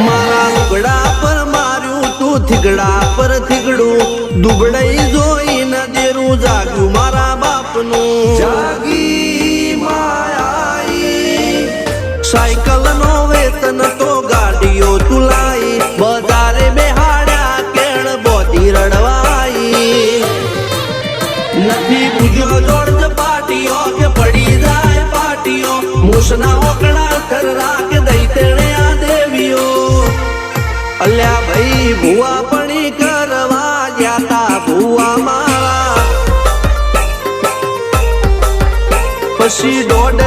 મારા લુગડા પર માર્યું તું થીગડા પર થીગડું દુબળાઈ જોઈને દેરું જાગ્યું મારા બાપનું જાગી માયાઈ સાયકલ નો વેતન તો ગાડીઓ તુલાઈ બજારે બેહાડ્યા કેળ બોધી રડવાઈ નથી પૂજ્યો જોડ પાટીઓ કે પડી જાય પાટીઓ મૂસના ઓકડા કર રાખ દઈ તેણે આ દેવીઓ અલ્યા ભાઈ ભુવા પણી કરવા ગયા તા ભુવા મારા પછી દોઢ